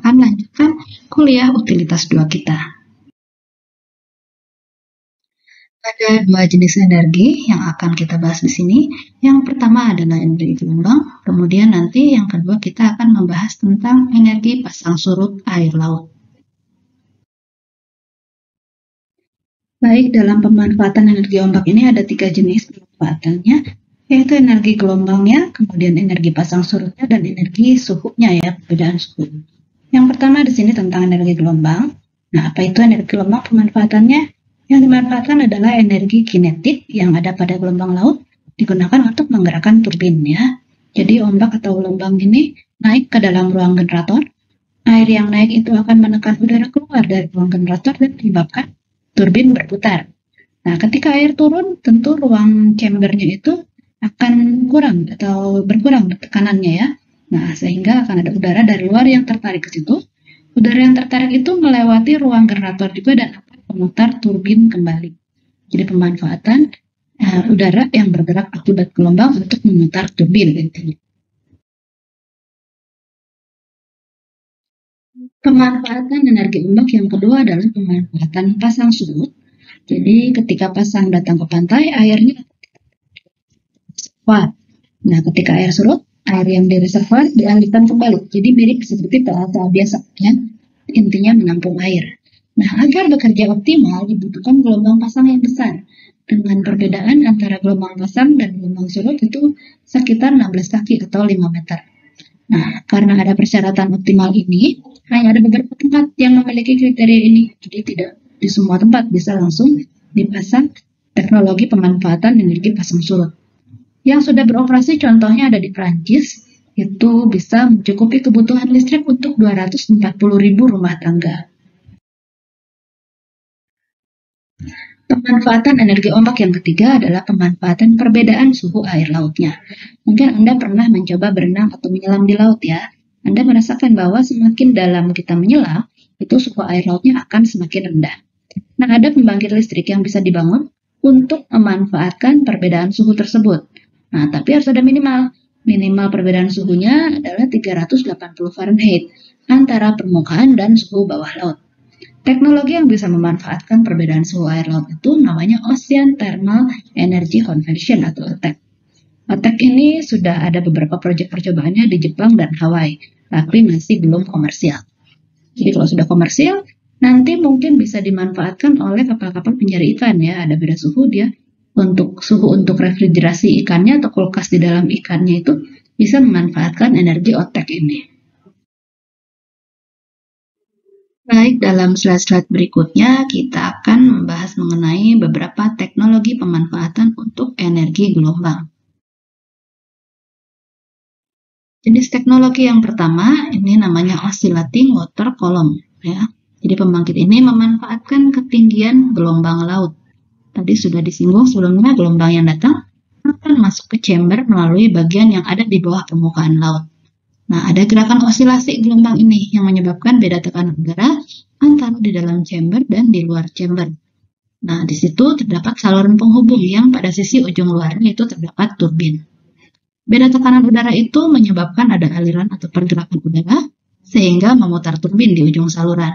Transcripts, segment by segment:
akan lanjutkan kuliah utilitas 2 kita. Ada 2 jenis energi yang akan kita bahas di sini. Yang pertama adalah energi gelombang, kemudian nanti yang kedua kita akan membahas tentang energi pasang surut air laut. Baik, dalam pemanfaatan energi ombak ini ada 3 jenis pemanfaatannya, yaitu energi gelombangnya, kemudian energi pasang surutnya, dan energi suhunya ya, perbedaan suhu. Yang pertama di sini tentang energi gelombang. Nah, apa itu energi gelombang? Pemanfaatannya yang dimanfaatkan adalah energi kinetik yang ada pada gelombang laut digunakan untuk menggerakkan turbin ya. Jadi ombak atau gelombang ini naik ke dalam ruang generator. Air yang naik itu akan menekan udara keluar dari ruang generator dan menyebabkan turbin berputar. Nah, ketika air turun, tentu ruang chambernya itu akan kurang atau berkurang tekanannya ya. Nah, sehingga akan ada udara dari luar yang tertarik ke situ. Udara yang tertarik itu melewati ruang generator juga dan akan memutar turbin kembali. Jadi pemanfaatan udara yang bergerak akibat gelombang untuk memutar turbin intinya. Pemanfaatan energi ombak yang kedua adalah pemanfaatan pasang surut. Jadi ketika pasang datang ke pantai, airnya reservoir. Nah, ketika air surut, air yang di reservoir dialirkan kembali. Jadi mirip seperti PLTA biasa ya. Intinya menampung air. Nah, agar bekerja optimal dibutuhkan gelombang pasang yang besar. Dengan perbedaan antara gelombang pasang dan gelombang surut itu sekitar 16 kaki atau 5 meter. Nah, karena ada persyaratan optimal ini, hanya ada beberapa tempat yang memiliki kriteria ini. Jadi tidak di semua tempat bisa langsung dipasang teknologi pemanfaatan energi pasang surut. Yang sudah beroperasi contohnya ada di Prancis, itu bisa mencukupi kebutuhan listrik untuk 240.000 rumah tangga. Pemanfaatan energi ombak yang ketiga adalah pemanfaatan perbedaan suhu air lautnya. Mungkin Anda pernah mencoba berenang atau menyelam di laut ya. Anda merasakan bahwa semakin dalam kita menyelam, itu suhu air lautnya akan semakin rendah. Nah, ada pembangkit listrik yang bisa dibangun untuk memanfaatkan perbedaan suhu tersebut. Nah, tapi harus ada minimal. Minimal perbedaan suhunya adalah 380 Fahrenheit antara permukaan dan suhu bawah laut. Teknologi yang bisa memanfaatkan perbedaan suhu air laut itu namanya Ocean Thermal Energy Conversion atau OTEC. OTEC ini sudah ada beberapa proyek percobaannya di Jepang dan Hawaii, tapi masih belum komersial. Jadi kalau sudah komersial, nanti mungkin bisa dimanfaatkan oleh kapal-kapal pencari ikan ya. Ada beda suhu dia untuk suhu untuk refrigerasi ikannya atau kulkas di dalam ikannya itu bisa memanfaatkan energi OTEC ini. Baik, dalam slide-slide berikutnya kita akan membahas mengenai beberapa teknologi pemanfaatan untuk energi gelombang. Jenis teknologi yang pertama ini namanya oscillating water column ya. Jadi pembangkit ini memanfaatkan ketinggian gelombang laut. Tadi sudah disinggung sebelumnya, gelombang yang datang akan masuk ke chamber melalui bagian yang ada di bawah permukaan laut. Nah, ada gerakan osilasi gelombang ini yang menyebabkan beda tekanan udara antara di dalam chamber dan di luar chamber. Nah, di situ terdapat saluran penghubung yang pada sisi ujung luarnya itu terdapat turbin. Beda tekanan udara itu menyebabkan ada aliran atau pergerakan udara sehingga memutar turbin di ujung saluran.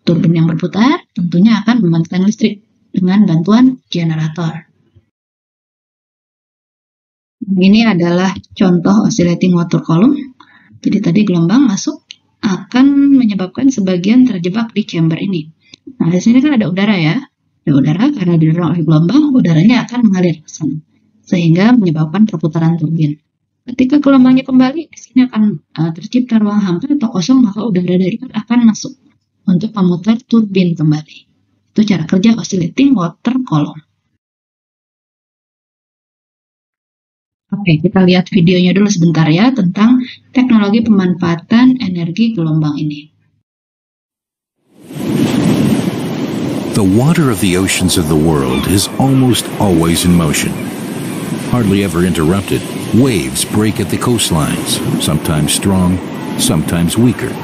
Turbin yang berputar tentunya akan membangkitkan listrik dengan bantuan generator. Ini adalah contoh oscillating water column. Jadi tadi gelombang masuk akan menyebabkan sebagian terjebak di chamber ini. Nah, di sini kan ada udara ya. Ada udara karena didorong oleh gelombang, udaranya akan mengalir ke sana. Sehingga menyebabkan perputaran turbin. Ketika gelombangnya kembali, di sini akan tercipta ruang hampa atau kosong, maka udara dari luar akan masuk untuk memutar turbin kembali. Itu cara kerja oscillating water column. Oke, kita lihat videonya dulu sebentar ya tentang teknologi pemanfaatan energi gelombang ini. The water of the oceans of the world is almost always in motion. Hardly ever interrupted, waves break at the coastlines, sometimes strong, sometimes weaker.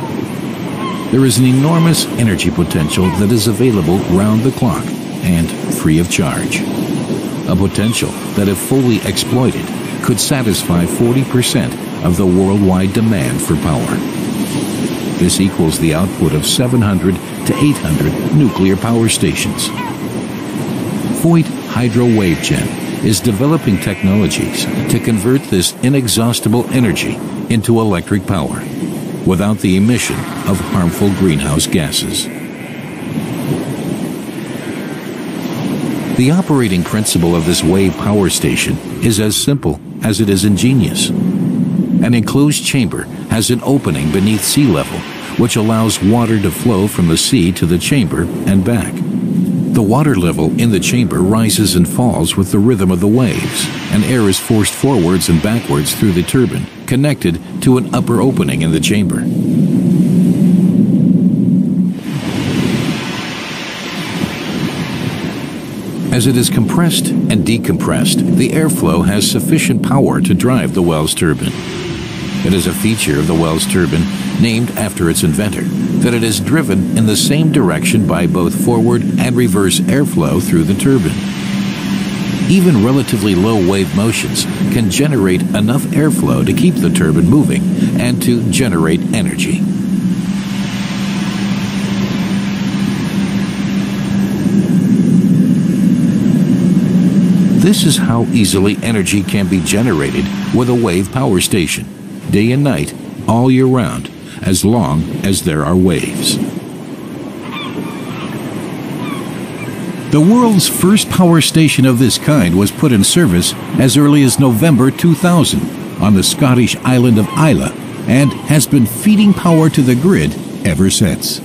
There is an enormous energy potential that is available round the clock and free of charge. A potential that, if fully exploited, could satisfy 40% of the worldwide demand for power. This equals the output of 700 to 800 nuclear power stations. Voith Hydro Wave Gen is developing technologies to convert this inexhaustible energy into electric power without the emission of harmful greenhouse gases. The operating principle of this wave power station is as simple as it is ingenious. An enclosed chamber has an opening beneath sea level, which allows water to flow from the sea to the chamber and back. The water level in the chamber rises and falls with the rhythm of the waves, and air is forced forwards and backwards through the turbine, connected to an upper opening in the chamber. As it is compressed and decompressed, the airflow has sufficient power to drive the Wells turbine. It is a feature of the Wells turbine, named after its inventor, that it is driven in the same direction by both forward and reverse airflow through the turbine. Even relatively low wave motions can generate enough airflow to keep the turbine moving and to generate energy. This is how easily energy can be generated with a wave power station, day and night, all year round, as long as there are waves. The world's first power station of this kind was put in service as early as November 2000 on the Scottish island of Islay and has been feeding power to the grid ever since.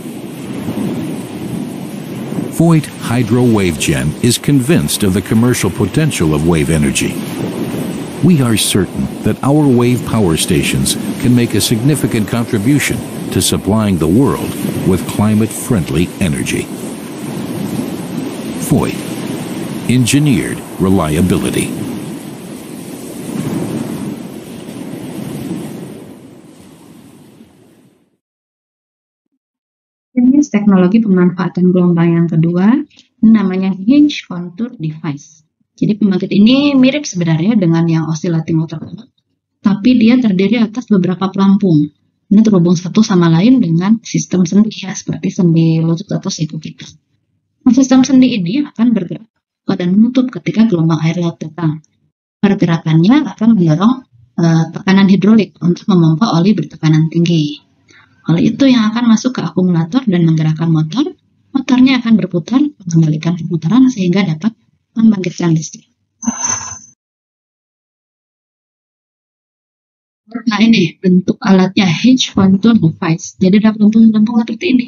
Voith Hydro Wave Gen is convinced of the commercial potential of wave energy. We are certain that our wave power stations can make a significant contribution to supplying the world with climate-friendly energy. Voith, engineered reliability. Jenis teknologi pemanfaatan gelombang yang kedua, namanya hinge contour device. Jadi pembangkit ini mirip sebenarnya dengan yang oscillating water pump, tapi dia terdiri atas beberapa pelampung. Ini terhubung satu sama lain dengan sistem sendi, ya, seperti sendi lutut atau siku kita. Nah, sistem sendi ini akan bergerak dan menutup ketika gelombang air laut datang. Pergerakannya akan mendorong tekanan hidrolik untuk memompa oli bertekanan tinggi. Oli itu yang akan masuk ke akumulator dan menggerakkan motor. Motornya akan berputar, mengembalikan perputaran sehingga dapat membangkitkan listrik. Nah, ini bentuk alatnya hinge contour device. Jadi ada pelampung-pelampung seperti ini.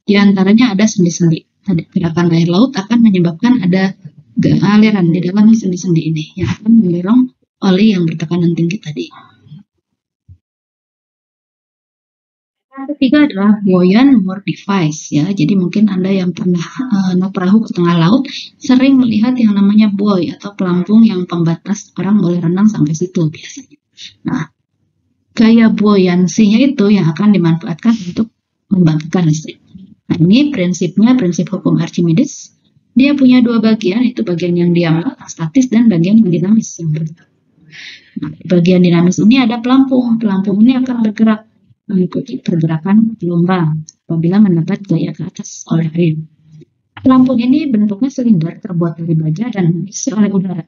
Di antaranya ada sendi-sendi. Gerakan air laut akan menyebabkan ada aliran di dalam sendi-sendi ini yang akan mendorong oli yang bertekanan tinggi tadi. Yang ketiga adalah buoyant moor device, ya. Jadi mungkin Anda yang pernah naik perahu ke tengah laut sering melihat yang namanya buoy atau pelampung yang pembatas orang boleh renang sampai situ biasanya. Nah, gaya buoyansinya itu yang akan dimanfaatkan untuk membangkitkan listrik. Nah, ini prinsipnya prinsip hukum Archimedes. Dia punya dua bagian, itu bagian yang diam, statis, dan bagian yang dinamis. Nah, di bagian dinamis ini ada pelampung. Pelampung ini akan bergerak mengikuti pergerakan gelombang apabila mendapat gaya ke atas oleh air. Pelampung ini bentuknya silinder terbuat dari baja dan diisi oleh udara.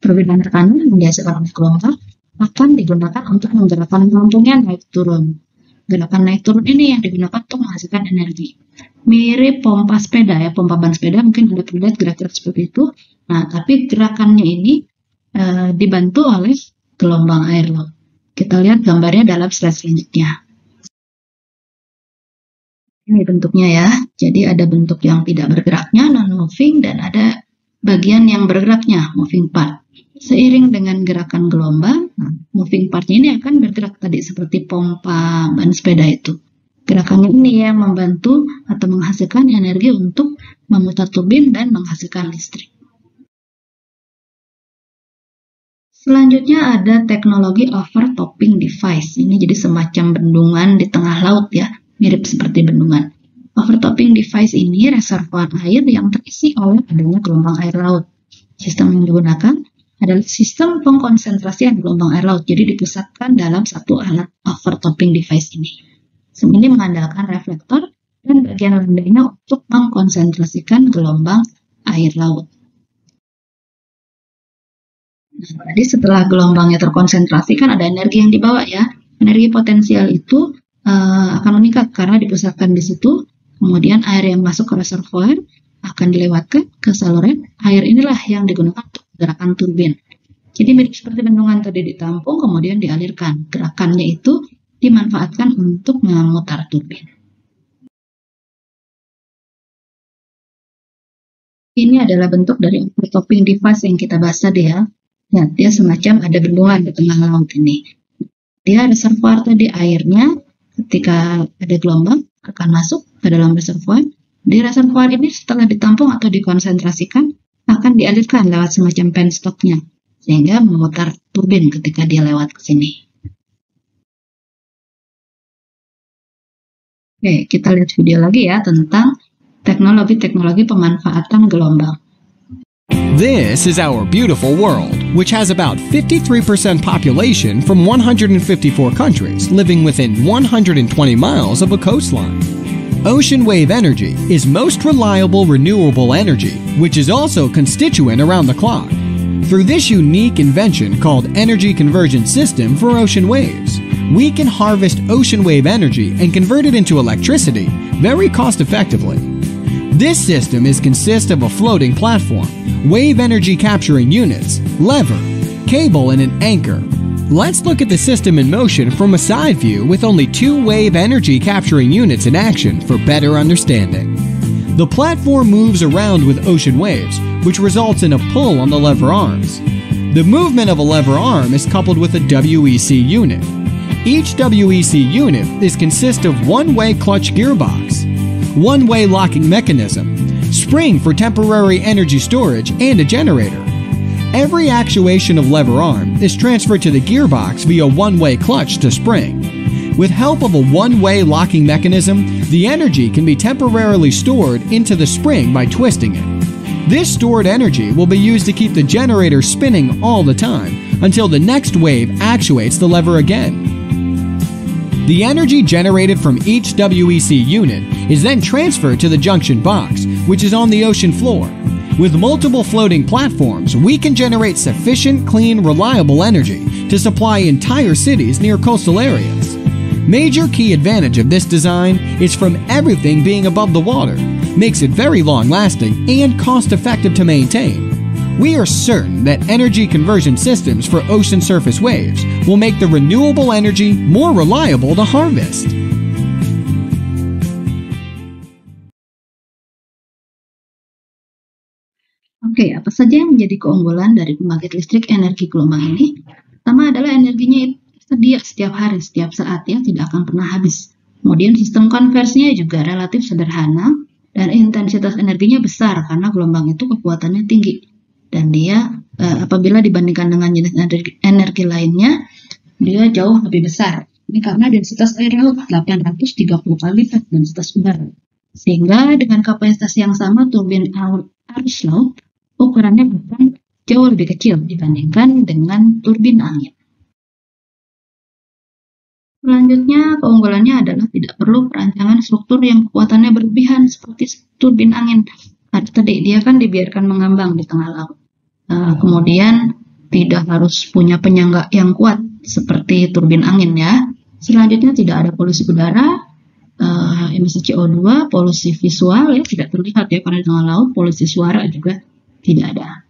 Perbedaan tekanan yang dihasilkan oleh gelombang akan digunakan untuk menggerakkan pelampungnya naik turun. Gerakan naik turun ini yang digunakan untuk menghasilkan energi. Mirip pompa sepeda, ya, pompa ban sepeda mungkin Anda pernah lihat gerak-gerak seperti itu. Nah, tapi gerakannya ini dibantu oleh gelombang air laut. Kita lihat gambarnya dalam slide selanjutnya. Ini bentuknya, ya. Jadi ada bentuk yang tidak bergeraknya, non-moving, dan ada bagian yang bergeraknya, moving part. Seiring dengan gerakan gelombang, moving partnya ini akan bergerak tadi seperti pompa ban sepeda itu. Gerakannya ini yang membantu atau menghasilkan energi untuk memutar turbin dan menghasilkan listrik. Selanjutnya ada teknologi overtopping device. Ini jadi semacam bendungan di tengah laut, ya. Mirip seperti bendungan. Overtopping device ini reservoir air yang terisi oleh adanya gelombang air laut. Sistem yang digunakan adalah sistem pengkonsentrasian gelombang air laut. Jadi dipusatkan dalam satu alat overtopping device ini. Sistem ini mengandalkan reflektor dan bagian landainya untuk mengkonsentrasikan gelombang air laut. Nah, tadi setelah gelombangnya terkonsentrasi kan ada energi yang dibawa ya. Energi potensial itu akan meningkat karena dipusatkan di situ. Kemudian air yang masuk ke reservoir akan dilewatkan ke saluran. Air inilah yang digunakan untuk gerakan turbin. Jadi mirip seperti bendungan tadi ditampung kemudian dialirkan. Gerakannya itu dimanfaatkan untuk memutar turbin. Ini adalah bentuk dari overtopping device yang kita bahas tadi ya. Nah, dia semacam ada bendungan di tengah laut ini. Dia reservoir tadi airnya ketika ada gelombang akan masuk ke dalam reservoir. Di reservoir ini setelah ditampung atau dikonsentrasikan akan dialirkan lewat semacam penstocknya sehingga memutar turbin ketika dia lewat ke sini. Oke, kita lihat video lagi ya tentang teknologi-teknologi pemanfaatan gelombang. This is our beautiful world, which has about 53% population from 154 countries living within 120 miles of a coastline. Ocean wave energy is most reliable renewable energy, which is also constituent around the clock. Through this unique invention called Energy Conversion System for Ocean Waves, we can harvest ocean wave energy and convert it into electricity very cost effectively. This system consists of a floating platform, wave energy capturing units, lever, cable, and an anchor. Let's look at the system in motion from a side view with only 2 wave energy capturing units in action for better understanding. The platform moves around with ocean waves, which results in a pull on the lever arms. The movement of a lever arm is coupled with a WEC unit. Each WEC unit consists of one-way clutch gearbox, one-way locking mechanism, spring for temporary energy storage, and a generator. Every actuation of lever arm is transferred to the gearbox via one-way clutch to spring. With help of a one-way locking mechanism, the energy can be temporarily stored into the spring by twisting it. This stored energy will be used to keep the generator spinning all the time until the next wave actuates the lever again. The energy generated from each WEC unit is then transferred to the junction box, which is on the ocean floor. With multiple floating platforms, we can generate sufficient, clean, reliable energy to supply entire cities near coastal areas. Major key advantage of this design is from everything being above the water, makes it very long-lasting and cost-effective to maintain. We are certain that energy conversion systems for ocean surface waves will make the renewable energy more reliable to harvest. Oke, apa saja yang menjadi keunggulan dari pembangkit listrik energi gelombang ini? Pertama adalah energinya tersedia setiap hari, setiap saat ya, tidak akan pernah habis. Kemudian sistem konversinya juga relatif sederhana dan intensitas energinya besar karena gelombang itu kekuatannya tinggi. Dan dia apabila dibandingkan dengan jenis energi lainnya, dia jauh lebih besar. Ini karena densitas air laut 830 kali lipat densitas udara. Sehingga dengan kapasitas yang sama, turbin arus laut ukurannya bahkan jauh lebih kecil dibandingkan dengan turbin angin. Selanjutnya, keunggulannya adalah tidak perlu perancangan struktur yang kekuatannya berlebihan seperti turbin angin. Tadi dia kan dibiarkan mengambang di tengah laut. Kemudian tidak harus punya penyangga yang kuat seperti turbin angin ya. Selanjutnya tidak ada polusi udara, emisi CO2, polusi visual ya tidak terlihat ya karena di tengah laut, polusi suara juga tidak ada.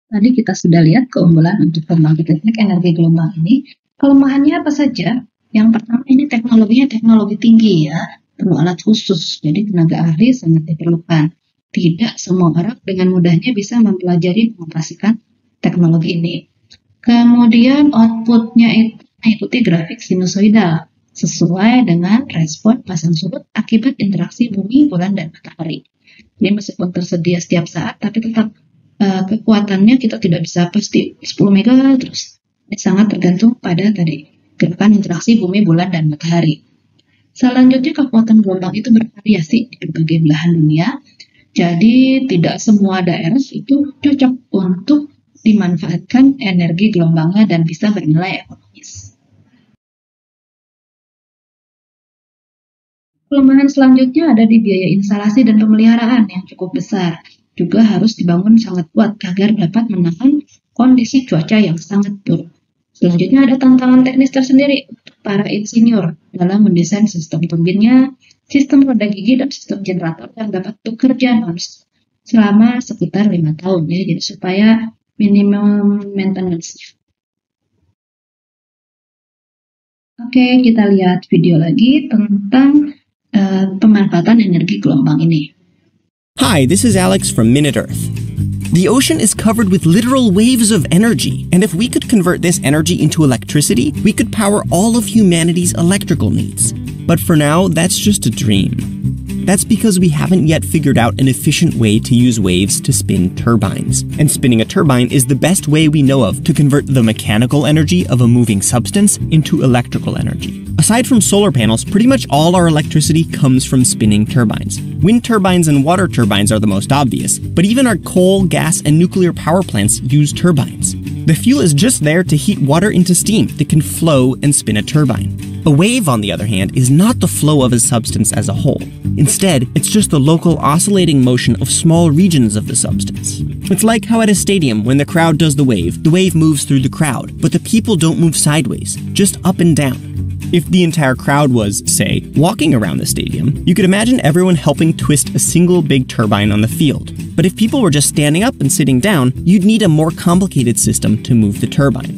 Tadi kita sudah lihat keunggulan untuk pembangkit listrik energi gelombang ini. Kelemahannya apa saja? Yang pertama ini teknologinya teknologi tinggi ya, perlu alat khusus, jadi tenaga ahli sangat diperlukan. Tidak semua orang dengan mudahnya bisa mempelajari mengoperasikan teknologi ini. Kemudian outputnya itu mengikuti grafik sinusoidal sesuai dengan respon pasang surut akibat interaksi bumi, bulan, dan matahari. Jadi meskipun tersedia setiap saat, tapi tetap kekuatannya kita tidak bisa pasti 10 mega terus. Ini sangat tergantung pada tadi gerakan interaksi bumi, bulan, dan matahari. Selanjutnya kekuatan gelombang itu bervariasi di berbagai belahan dunia. Jadi tidak semua daerah itu cocok untuk dimanfaatkan energi gelombangnya dan bisa bernilai ekonomis. Kelemahan selanjutnya ada di biaya instalasi dan pemeliharaan yang cukup besar. Juga harus dibangun sangat kuat agar dapat menahan kondisi cuaca yang sangat buruk. Selanjutnya ada tantangan teknis tersendiri untuk para insinyur dalam mendesain sistem turbinnya, sistem roda gigi, dan sistem generator yang dapat bekerja non-stop selama sekitar 5 tahun ya, jadi supaya minimum maintenance-nya. Oke, kita lihat video lagi tentang pemanfaatan energi gelombang ini. Hi, this is Alex from Minute Earth. The ocean is covered with literal waves of energy, and if we could convert this energy into electricity, we could power all of humanity's electrical needs. But for now, that's just a dream. That's because we haven't yet figured out an efficient way to use waves to spin turbines. And spinning a turbine is the best way we know of to convert the mechanical energy of a moving substance into electrical energy. Aside from solar panels, pretty much all our electricity comes from spinning turbines. Wind turbines and water turbines are the most obvious, but even our coal, gas, and nuclear power plants use turbines. The fuel is just there to heat water into steam that can flow and spin a turbine. A wave, on the other hand, is not the flow of a substance as a whole. Instead, it's just the local oscillating motion of small regions of the substance. It's like how at a stadium, when the crowd does the wave moves through the crowd, but the people don't move sideways, just up and down. If the entire crowd was, say, walking around the stadium, you could imagine everyone helping twist a single big turbine on the field. But if people were just standing up and sitting down, you'd need a more complicated system to move the turbine.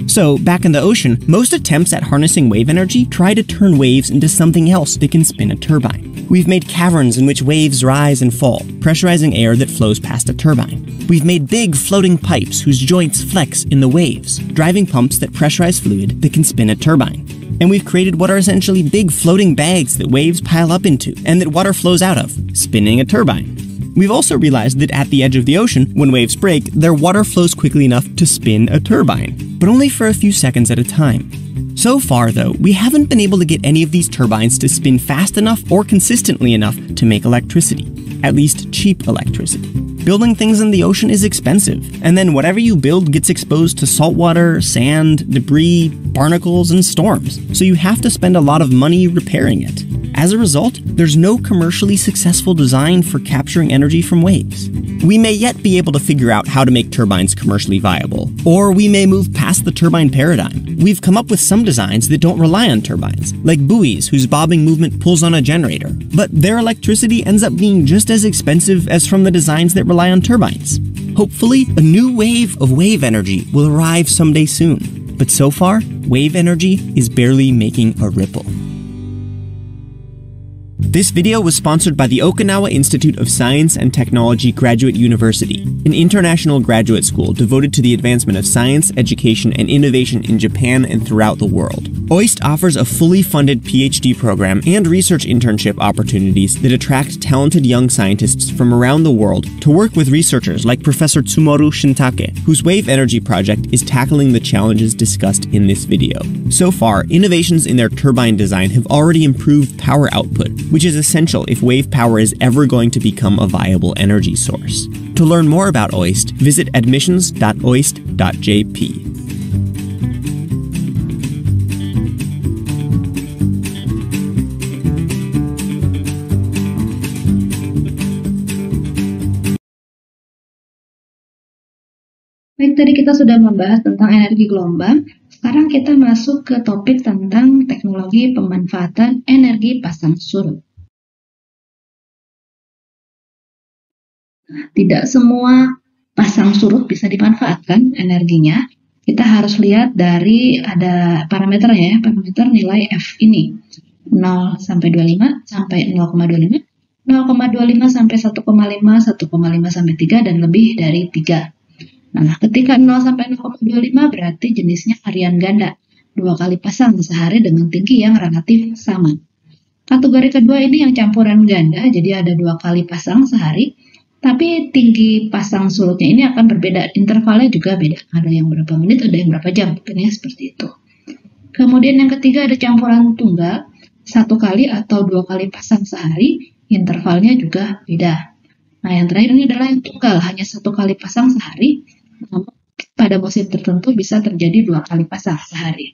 So, back in the ocean, most attempts at harnessing wave energy try to turn waves into something else that can spin a turbine. We've made caverns in which waves rise and fall, pressurizing air that flows past a turbine. We've made big floating pipes whose joints flex in the waves, driving pumps that pressurize fluid that can spin a turbine. And we've created what are essentially big floating bags that waves pile up into and that water flows out of, spinning a turbine. We've also realized that at the edge of the ocean, when waves break, their water flows quickly enough to spin a turbine, but only for a few seconds at a time. So far, though, we haven't been able to get any of these turbines to spin fast enough or consistently enough to make electricity, at least cheap electricity. Building things in the ocean is expensive, and then whatever you build gets exposed to saltwater, sand, debris, barnacles, and storms, so you have to spend a lot of money repairing it. As a result, there's no commercially successful design for capturing energy from waves. We may yet be able to figure out how to make turbines commercially viable, or we may move past the turbine paradigm. We've come up with some designs that don't rely on turbines, like buoys whose bobbing movement pulls on a generator, but their electricity ends up being just as expensive as from the designs that rely on turbines. Hopefully, a new wave of wave energy will arrive someday soon, but so far, wave energy is barely making a ripple. This video was sponsored by the Okinawa Institute of Science and Technology Graduate University, an international graduate school devoted to the advancement of science, education, and innovation in Japan and throughout the world. OIST offers a fully funded PhD program and research internship opportunities that attract talented young scientists from around the world to work with researchers like Professor Tsumoru Shintake, whose wave energy project is tackling the challenges discussed in this video. So far, innovations in their turbine design have already improved power output, which is essential if wave power is ever going to become a viable energy source. To learn more about OIST, visit admissions.oist.jp. Baik, tadi kita sudah membahas tentang energi gelombang. Sekarang kita masuk ke topik tentang teknologi pemanfaatan energi pasang surut. Tidak semua pasang surut bisa dimanfaatkan energinya. Kita harus lihat dari ada parameternya ya, parameter nilai F ini. 0 sampai 25 sampai 0,25, 0,25 sampai 1,5, 1,5 sampai 3 dan lebih dari 3. Nah, ketika 0 sampai 0,25 berarti jenisnya harian ganda, 2 kali pasang sehari dengan tinggi yang relatif sama. Kategori kedua ini yang campuran ganda, jadi ada 2 kali pasang sehari, tapi tinggi pasang surutnya ini akan berbeda, intervalnya juga beda, ada yang berapa menit, ada yang berapa jam, pokoknya seperti itu. Kemudian yang ketiga ada campuran tunggal, 1 kali atau 2 kali pasang sehari, intervalnya juga beda. Nah, yang terakhir ini adalah yang tunggal, hanya 1 kali pasang sehari, namun pada musim tertentu bisa terjadi 2 kali pasang sehari.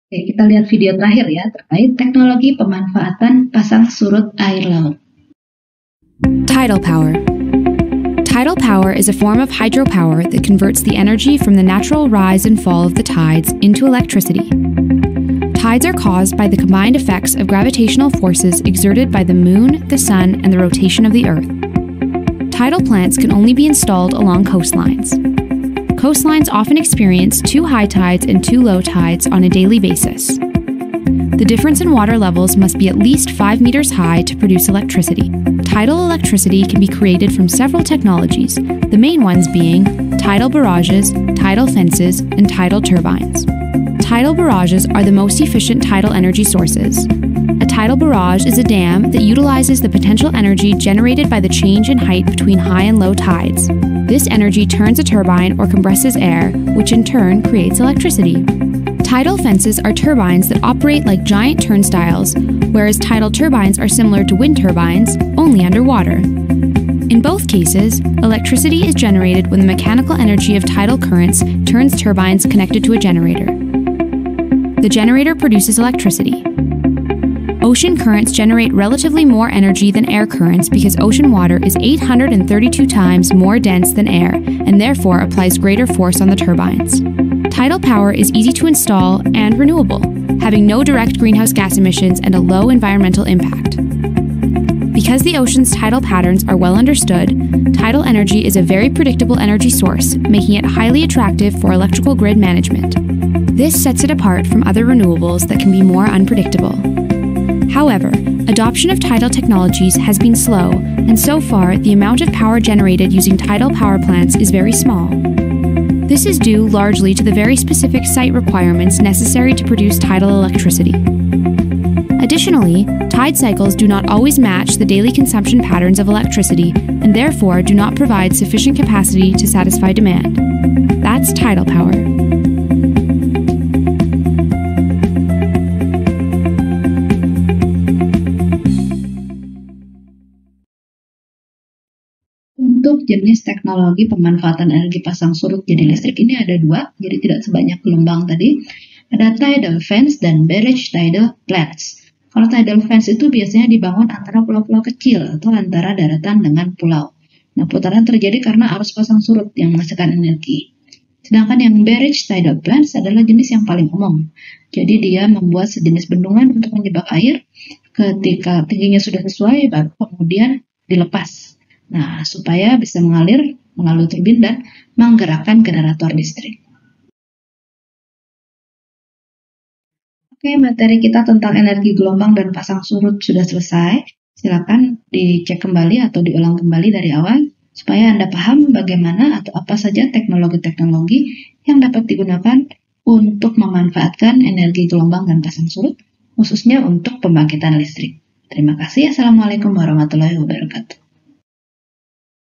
Oke, kita lihat video terakhir ya terkait teknologi pemanfaatan pasang surut air laut. Tidal power. Tidal power is a form of hydropower that converts the energy from the natural rise and fall of the tides into electricity. Tides are caused by the combined effects of gravitational forces exerted by the moon, the sun, and the rotation of the earth. Tidal plants can only be installed along coastlines. Coastlines often experience 2 high tides and 2 low tides on a daily basis. The difference in water levels must be at least 5 meters high to produce electricity. Tidal electricity can be created from several technologies, the main ones being tidal barrages, tidal fences, and tidal turbines. Tidal barrages are the most efficient tidal energy sources. A tidal barrage is a dam that utilizes the potential energy generated by the change in height between high and low tides. This energy turns a turbine or compresses air, which in turn creates electricity. Tidal fences are turbines that operate like giant turnstiles, whereas tidal turbines are similar to wind turbines, only underwater. In both cases, electricity is generated when the mechanical energy of tidal currents turns turbines connected to a generator. The generator produces electricity. Ocean currents generate relatively more energy than air currents because ocean water is 832 times more dense than air and therefore applies greater force on the turbines. Tidal power is easy to install and renewable, having no direct greenhouse gas emissions and a low environmental impact. Because the ocean's tidal patterns are well understood, tidal energy is a very predictable energy source, making it highly attractive for electrical grid management. This sets it apart from other renewables that can be more unpredictable. However, adoption of tidal technologies has been slow, and so far the amount of power generated using tidal power plants is very small. This is due largely to the very specific site requirements necessary to produce tidal electricity. Additionally, tide cycles do not always match the daily consumption patterns of electricity and therefore do not provide sufficient capacity to satisfy demand. That's tidal power. Untuk jenis teknologi pemanfaatan energi pasang surut jadi listrik ini ada 2, jadi tidak sebanyak gelombang tadi. Ada tidal fence dan barrage tidal plants. Kalau tidal fence itu biasanya dibangun antara pulau-pulau kecil atau antara daratan dengan pulau. Nah, putaran terjadi karena arus pasang surut yang menghasilkan energi. Sedangkan yang barrage tidal plants adalah jenis yang paling umum. Jadi dia membuat sejenis bendungan untuk menjebak air. Ketika tingginya sudah sesuai, baru kemudian dilepas. Nah, supaya bisa mengalir melalui turbin dan menggerakkan generator listrik. Oke, materi kita tentang energi gelombang dan pasang surut sudah selesai. Silakan dicek kembali atau diulang kembali dari awal, supaya Anda paham bagaimana atau apa saja teknologi-teknologi yang dapat digunakan untuk memanfaatkan energi gelombang dan pasang surut, khususnya untuk pembangkitan listrik. Terima kasih. Assalamualaikum warahmatullahi wabarakatuh.